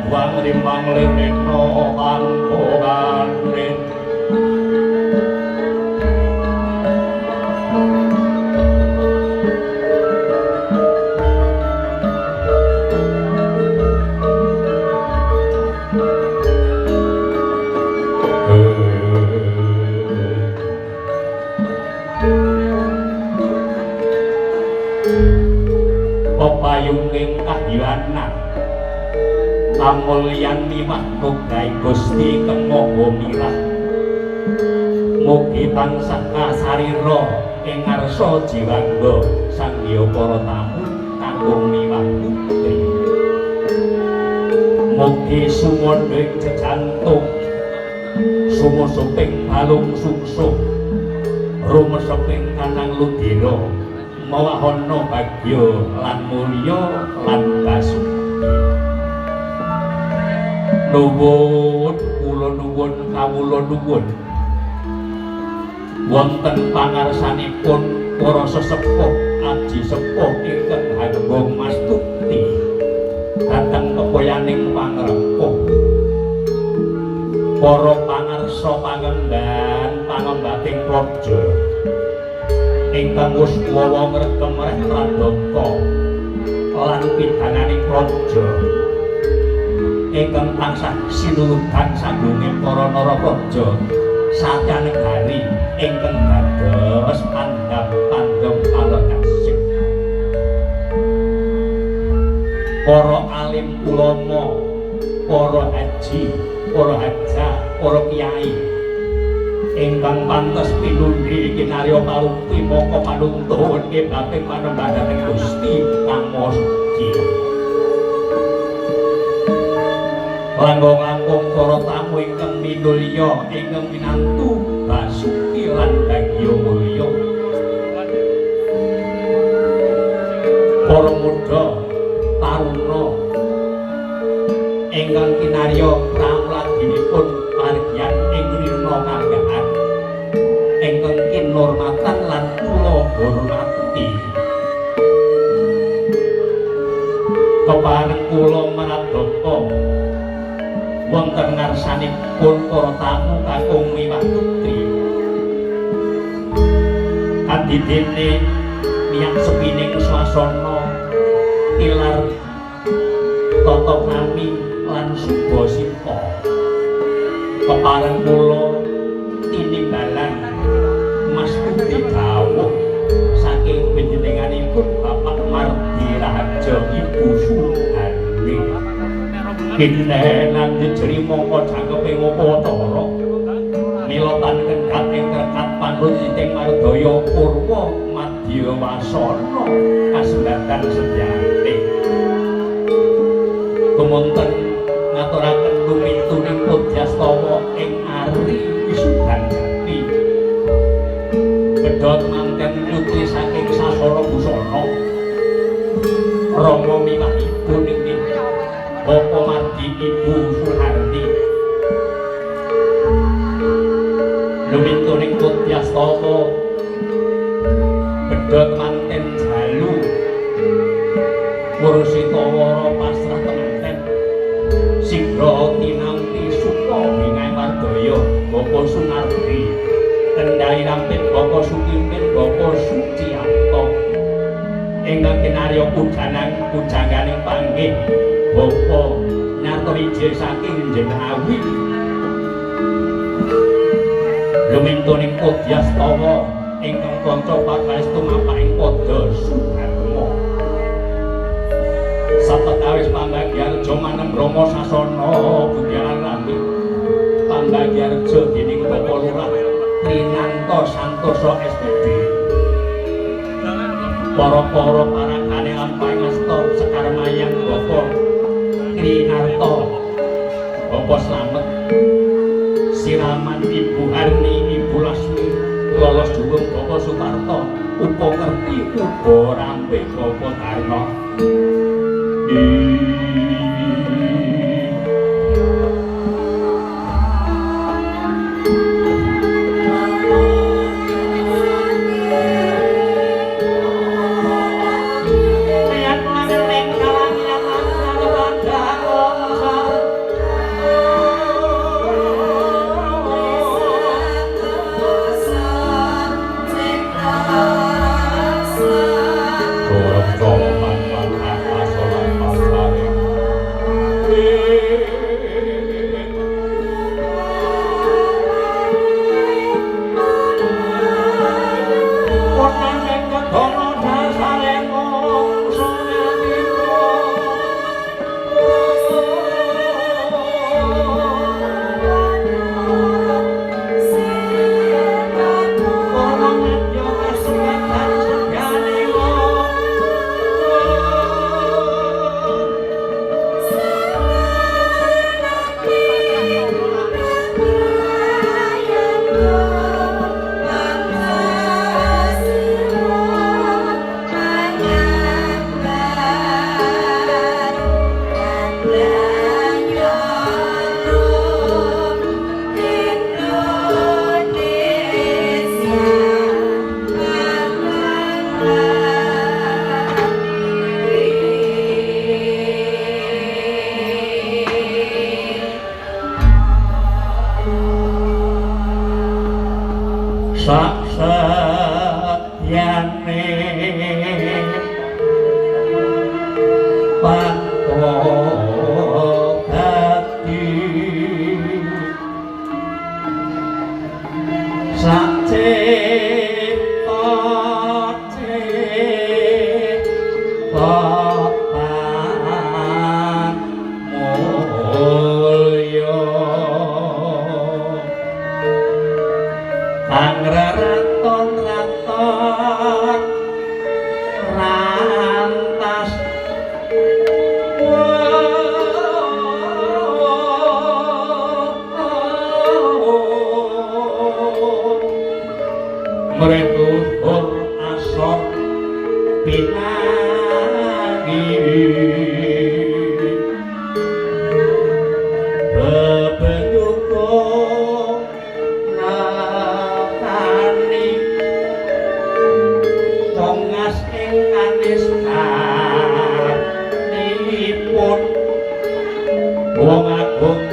buang rimbang lirikno pangkogane pepayunging kahyanan kamulyan makhluk gawe Gusti kang maha mirah mugi tansah kasarira ing ngarsa jiwangga sangya para tamu kakung miwah putri mugi sumandha ing jejantung sumusuping balung sungsung rumeseping kanang ludira mawahono bagya lan mulya lan basuki nuwun kula nuwun kawula nuwun wonten pangarsanipun para sesepuh aji sepuh ingkang hanggong mastukti dhateng pepoyaning pangrepuh para pangarsa pangemban pangembating praja ingkang wis wawa ngregem reh pradata lan pidanganing praja ingkang tansah sinulungan sanggunging para narapraja sakanegari ingkang dados pandhap-pandhap palekasih para alim ulama para haji para hajah para kiai ingkang pantes pinundi kinarya kalukti moko panuntun kebate panembahan Gusti Kang Maha Suci langkung-langkung para tamu ingkang minulya ingkang minantu basuki lan bagya mulya para muda taruna ingkang kinarya pramladinipun parigyan ing nirna kanggaan ingkang kinurmatan lan kula hormati kepareng kula manadapa wonten ngarsanipun para tamu kakung miwah putri adidene miyang sepining swasana tilar tata krami lan suba sita kepareng kula tinimbalan Mas Budi dawuh saking panjenenganipun Bapak Mardi Raja Ibu Suharni kintenan jejeri mongko cangkepe ngopotara milotan kendhat ing krekat panrusiting mardaya purwa madya wasana kasembadan sejati kemonten ngaturaken tumituning pudyastawa ing ari wisudan jati gedhot manten putri saking sasana busana rama miwah ibu ning Bapak Mardi Ibu Suharni lumintuning pudyastawa gedhot manten jalu Mursita wara pasrah temanten sigra tinampi suka bingae mardaya Bapak Sunardi kendali rampit Bapak Sukimpin Bapak Suciyanto ingkang kinarya pujanganing panggih Bapak Nyartowijaya saking Jenawi lumintuning pudyastawa ingkang kanca pakaestu mapaing pada Suharma sapetawis pambagyarja manem Rama Sasana Budyalan Lambi pambagyarja dening Bapak Lurah Trinanto Santosa SPD para parakane lan pangasta Sekar Mayang Bapak Trinarto Bapak Slamet siraman Ibu Harni Ibu Lasmi lolos dhuwur Bapak Sutarto upa ngerti uga rampe Bapak Tarno Wong agung